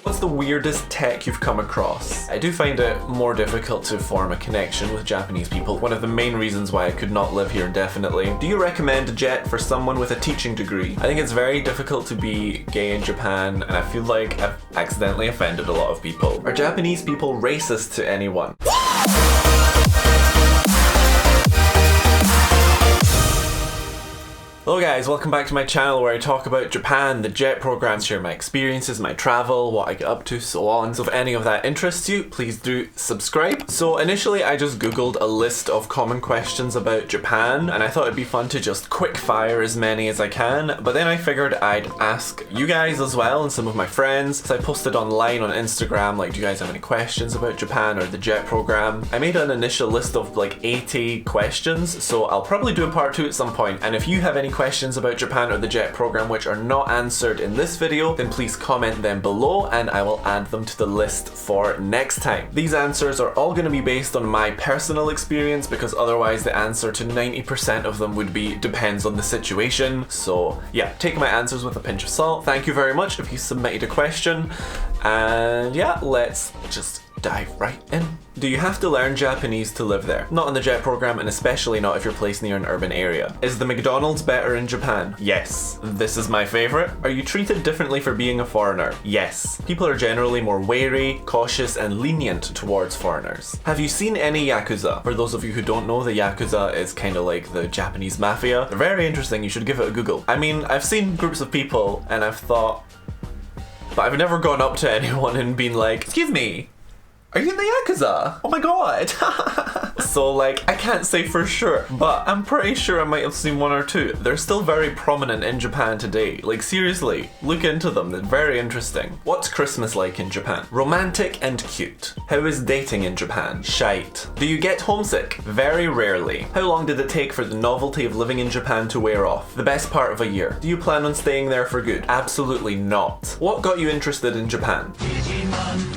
What's the weirdest tech you've come across? I do find it more difficult to form a connection with Japanese people. One of the main reasons why I could not live here indefinitely. Do you recommend a jet for someone with a teaching degree? I think it's very difficult to be gay in Japan, and I feel like I've accidentally offended a lot of people. Are Japanese people racist to anyone? Hello guys, welcome back to my channel where I talk about Japan, the JET program, share my experiences, my travel, what I get up to, so on. So if any of that interests you, please do subscribe. So initially I just googled a list of common questions about Japan, and I thought it'd be fun to just quick fire as many as I can, but then I figured I'd ask you guys as well and some of my friends. So I posted online on Instagram, like, do you guys have any questions about Japan or the JET program? I made an initial list of like 80 questions, so I'll probably do a part 2 at some point, and if you have any questions about Japan or the JET program which are not answered in this video, then please comment them below and I will add them to the list for next time. These answers are all going to be based on my personal experience, because otherwise the answer to 90% of them would be depends on the situation. So yeah, take my answers with a pinch of salt. Thank you very much if you submitted a question, and yeah, let's just dive right in. Do you have to learn Japanese to live there? Not in the JET program, and especially not if you're placed near an urban area. Is the McDonald's better in Japan? Yes. This is my favorite. Are you treated differently for being a foreigner? Yes. People are generally more wary, cautious, and lenient towards foreigners. Have you seen any Yakuza? For those of you who don't know, the Yakuza is kind of like the Japanese Mafia. They're very interesting, you should give it a Google. I mean, I've seen groups of people and I've thought, but I've never gone up to anyone and been like, excuse me, are you in the Yakuza? Oh my god. So like, I can't say for sure, but I'm pretty sure I might have seen one or two. They're still very prominent in Japan today. Like seriously, look into them, they're very interesting. What's Christmas like in Japan? Romantic and cute. How is dating in Japan? Shite. Do you get homesick? Very rarely. How long did it take for the novelty of living in Japan to wear off? The best part of a year. Do you plan on staying there for good? Absolutely not. What got you interested in Japan?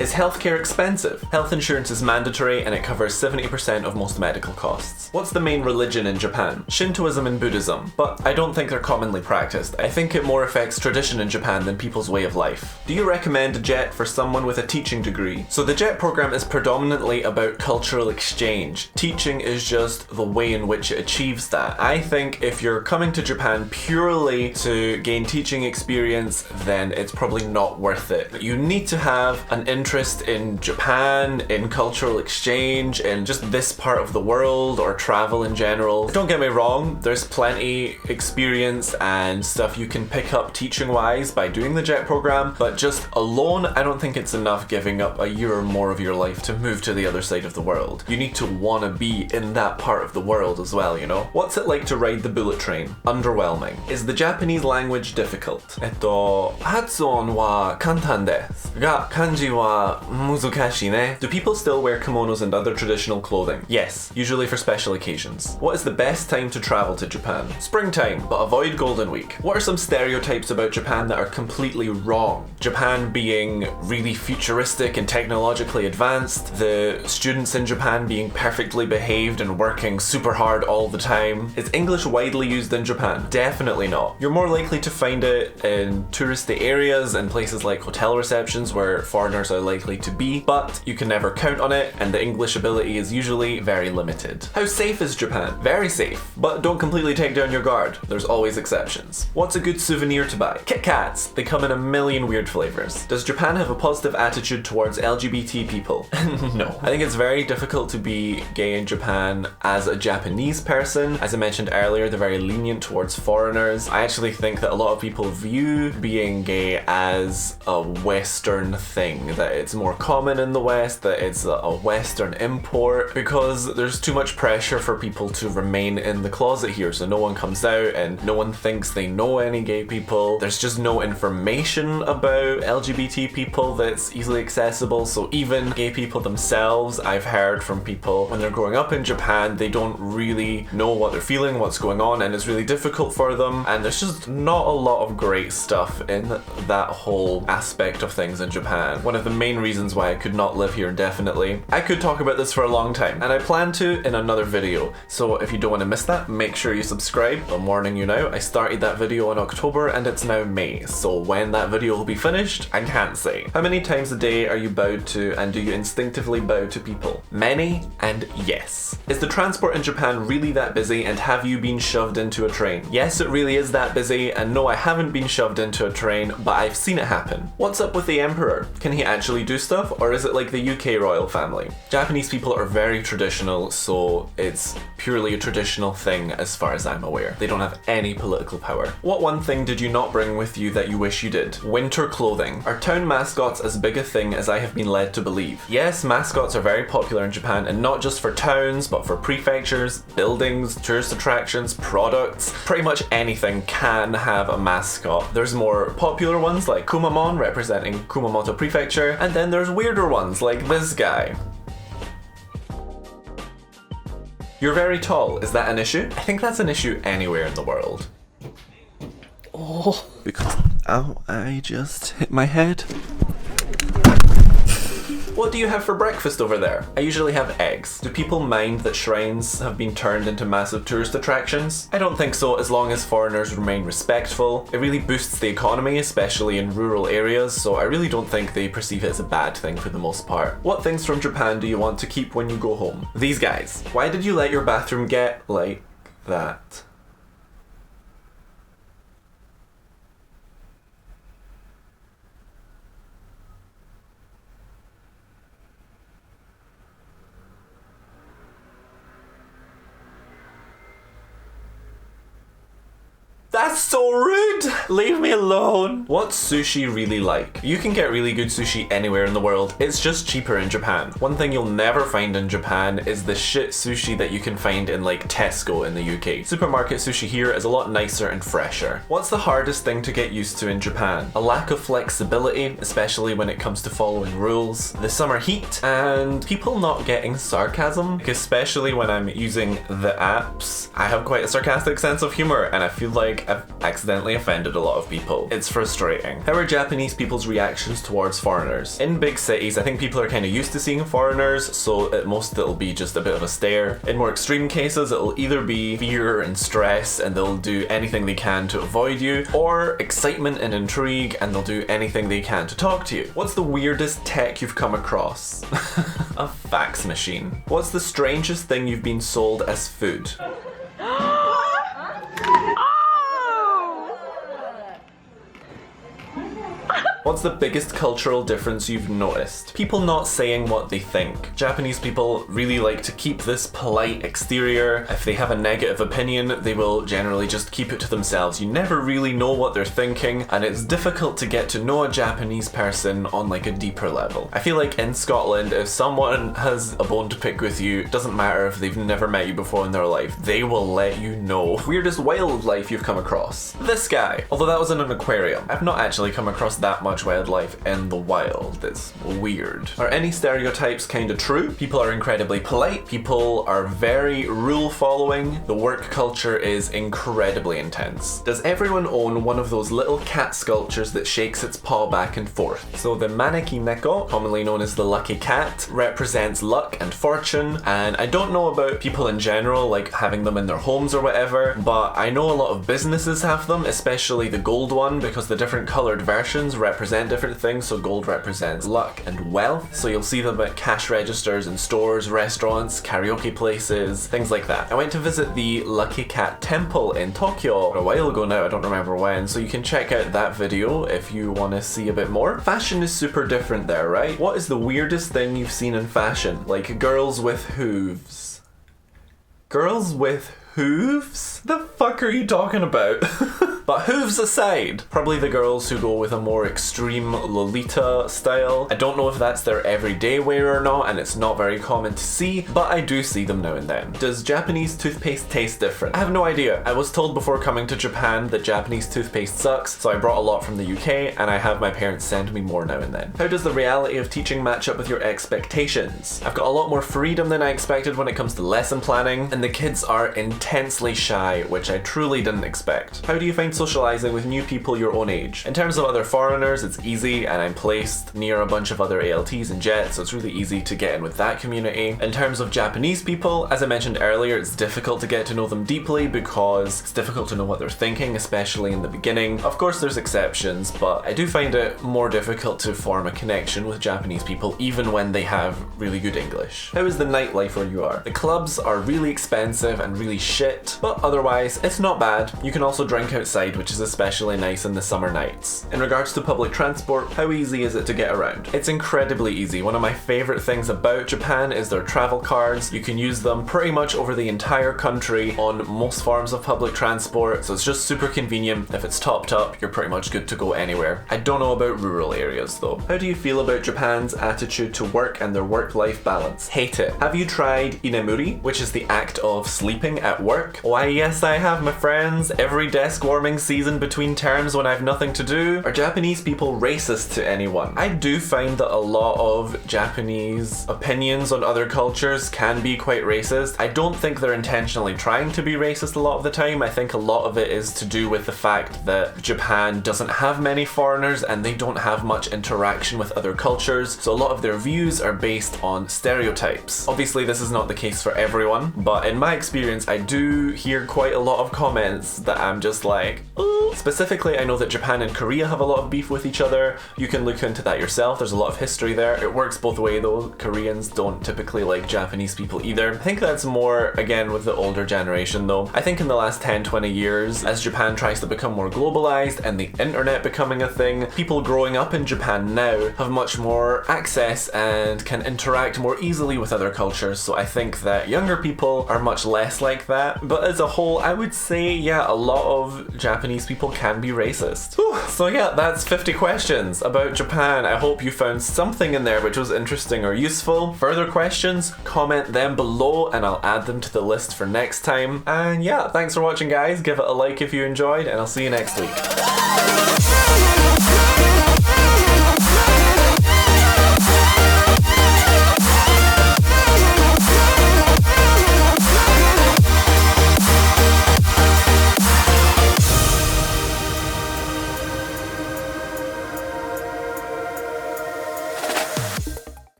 Is healthcare expensive? Health insurance is mandatory and it covers 70% of most medical costs. What's the main religion in Japan? Shintoism and Buddhism, but I don't think they're commonly practiced. I think it more affects tradition in Japan than people's way of life. Do you recommend a JET for someone with a teaching degree? So the JET program is predominantly about cultural exchange. Teaching is just the way in which it achieves that. I think if you're coming to Japan purely to gain teaching experience, then it's probably not worth it. You need to have an interest in Japan, in cultural exchange, in just this part of the world, or travel in general. Don't get me wrong, there's plenty experience and stuff you can pick up teaching wise by doing the JET program, but just alone, I don't think it's enough giving up a year or more of your life to move to the other side of the world. You need to want to be in that part of the world as well, you know? What's it like to ride the bullet train? Underwhelming. Is the Japanese language difficult? 発音は簡単ですが、漢字は難しいね。Do people still wear kimonos and other traditional clothing? Yes, usually for special occasions. What is the best time to travel to Japan? Springtime, but avoid Golden Week. What are some stereotypes about Japan that are completely wrong? Japan being really futuristic and technologically advanced, the students in Japan being perfectly behaved and working super hard all the time. Is English widely used in Japan? Definitely not. You're more likely to find it in touristy areas and places like hotel receptions where foreigners are likely to be, but you can never count on it and the English ability is usually very limited. How safe is Japan? Very safe, but don't completely take down your guard. There's always exceptions. What's a good souvenir to buy? Kit Kats. They come in a million weird flavors. Does Japan have a positive attitude towards LGBT people? No. I think it's very difficult to be gay in Japan as a Japanese person. As I mentioned earlier, they're very lenient towards foreigners. I actually think that a lot of people view being gay as a Western thing, that it's more common in the West, that it's a Western import, because there's too much pressure for people to remain in the closet here, so no one comes out and no one thinks they know any gay people. There's just no information about LGBT people that's easily accessible, so even gay people themselves, I've heard from people when they're growing up in Japan, they don't really know what they're feeling, what's going on, and it's really difficult for them, and there's just not a lot of great stuff in that whole aspect of things in Japan. One of the main reasons why I could not live here indefinitely. I could talk about this for a long time, and I plan to in another video. So if you don't want to miss that, make sure you subscribe. I'm warning you now, I started that video in October and it's now May. So when that video will be finished, I can't say. How many times a day are you bowed to, and do you instinctively bow to people? Many, and yes. Is the transport in Japan really that busy, and have you been shoved into a train? Yes, it really is that busy, and no, I haven't been shoved into a train, but I've seen it happen. What's up with the Emperor? Can he actually do stuff, or is it like the UK royal family? Japanese people are very traditional, so it's purely a traditional thing as far as I'm aware. They don't have any political power. What one thing did you not bring with you that you wish you did? Winter clothing. Are town mascots as big a thing as I have been led to believe? Yes, mascots are very popular in Japan, and not just for towns, but for prefectures, buildings, tourist attractions, products. Pretty much anything can have a mascot. There's more popular ones like Kumamon, representing Kumamoto Prefecture, and then there's weirder ones like this guy. You're very tall, is that an issue? I think that's an issue anywhere in the world. Oh, because, ow, I just hit my head. What do you have for breakfast over there? I usually have eggs. Do people mind that shrines have been turned into massive tourist attractions? I don't think so, as long as foreigners remain respectful. It really boosts the economy, especially in rural areas, so I really don't think they perceive it as a bad thing for the most part. What things from Japan do you want to keep when you go home? These guys. Why did you let your bathroom get like that? That's so rude! Leave me alone! What's sushi really like? You can get really good sushi anywhere in the world, it's just cheaper in Japan. One thing you'll never find in Japan is the shit sushi that you can find in like Tesco in the UK. Supermarket sushi here is a lot nicer and fresher. What's the hardest thing to get used to in Japan? A lack of flexibility, especially when it comes to following rules, the summer heat, and people not getting sarcasm, like, especially when I'm using the apps. I have quite a sarcastic sense of humor, and I feel like I've accidentally offended a lot of people. It's frustrating. How are Japanese people's reactions towards foreigners? In big cities, I think people are kind of used to seeing foreigners, so at most it'll be just a bit of a stare. In more extreme cases, it'll either be fear and stress, and they'll do anything they can to avoid you, or excitement and intrigue, and they'll do anything they can to talk to you. What's the weirdest tech you've come across? A fax machine. What's the strangest thing you've been sold as food? What's the biggest cultural difference you've noticed? People not saying what they think. Japanese people really like to keep this polite exterior. If they have a negative opinion, they will generally just keep it to themselves. You never really know what they're thinking, and it's difficult to get to know a Japanese person on like a deeper level. I feel like in Scotland, if someone has a bone to pick with you, it doesn't matter if they've never met you before in their life, they will let you know. Weirdest wildlife you've come across? This guy. Although that was in an aquarium. I've not actually come across that much wildlife in the wild. It's weird. Are any stereotypes kind of true? People are incredibly polite. People are very rule following. The work culture is incredibly intense. Does everyone own one of those little cat sculptures that shakes its paw back and forth? So the maneki neko, commonly known as the lucky cat, represents luck and fortune, and I don't know about people in general like having them in their homes or whatever, but I know a lot of businesses have them, especially the gold one, because the different colored versions represent different things. So gold represents luck and wealth, so you'll see them at cash registers in stores, restaurants, karaoke places, things like that. I went to visit the Lucky Cat Temple in Tokyo a while ago now, I don't remember when, so you can check out that video if you want to see a bit more. Fashion is super different there, right? What is the weirdest thing you've seen in fashion? Like girls with hooves. Girls with hooves? The fuck are you talking about? But hooves aside, probably the girls who go with a more extreme Lolita style. I don't know if that's their everyday wear or not, and it's not very common to see, but I do see them now and then. Does Japanese toothpaste taste different? I have no idea. I was told before coming to Japan that Japanese toothpaste sucks, so I brought a lot from the UK, and I have my parents send me more now and then. How does the reality of teaching match up with your expectations? I've got a lot more freedom than I expected when it comes to lesson planning, and the kids are intense intensely shy, which I truly didn't expect. How do you find socializing with new people your own age? In terms of other foreigners, it's easy, and I'm placed near a bunch of other ALTs and Jets, so it's really easy to get in with that community. In terms of Japanese people, as I mentioned earlier, it's difficult to get to know them deeply because it's difficult to know what they're thinking, especially in the beginning. Of course, there's exceptions, but I do find it more difficult to form a connection with Japanese people even when they have really good English. How is the nightlife where you are? The clubs are really expensive and really shit, but otherwise, it's not bad. You can also drink outside, which is especially nice in the summer nights. In regards to public transport, how easy is it to get around? It's incredibly easy. One of my favorite things about Japan is their travel cards. You can use them pretty much over the entire country on most forms of public transport, so it's just super convenient. If it's topped up, you're pretty much good to go anywhere. I don't know about rural areas though. How do you feel about Japan's attitude to work and their work-life balance? Hate it. Have you tried inemuri, which is the act of sleeping at work? Why yes, I have, my friends. Every desk warming season between terms when I've nothing to do. Are Japanese people racist to anyone? I do find that a lot of Japanese opinions on other cultures can be quite racist. I don't think they're intentionally trying to be racist a lot of the time. I think a lot of it is to do with the fact that Japan doesn't have many foreigners and they don't have much interaction with other cultures, so a lot of their views are based on stereotypes. Obviously this is not the case for everyone, but in my experience I do hear quite a lot of comments that I'm just like, ooh. Specifically, I know that Japan and Korea have a lot of beef with each other. You can look into that yourself. There's a lot of history there. It works both ways though. Koreans don't typically like Japanese people either. I think that's more, again, with the older generation though. I think in the last 10-20 years, as Japan tries to become more globalized and the internet becoming a thing, people growing up in Japan now have much more access and can interact more easily with other cultures. So I think that younger people are much less like that. But as a whole, I would say, yeah, a lot of Japanese people can be racist. Whew. So yeah, that's 50 questions about Japan. I hope you found something in there which was interesting or useful. Further questions, comment them below and I'll add them to the list for next time. And yeah, thanks for watching guys. Give it a like if you enjoyed and I'll see you next week.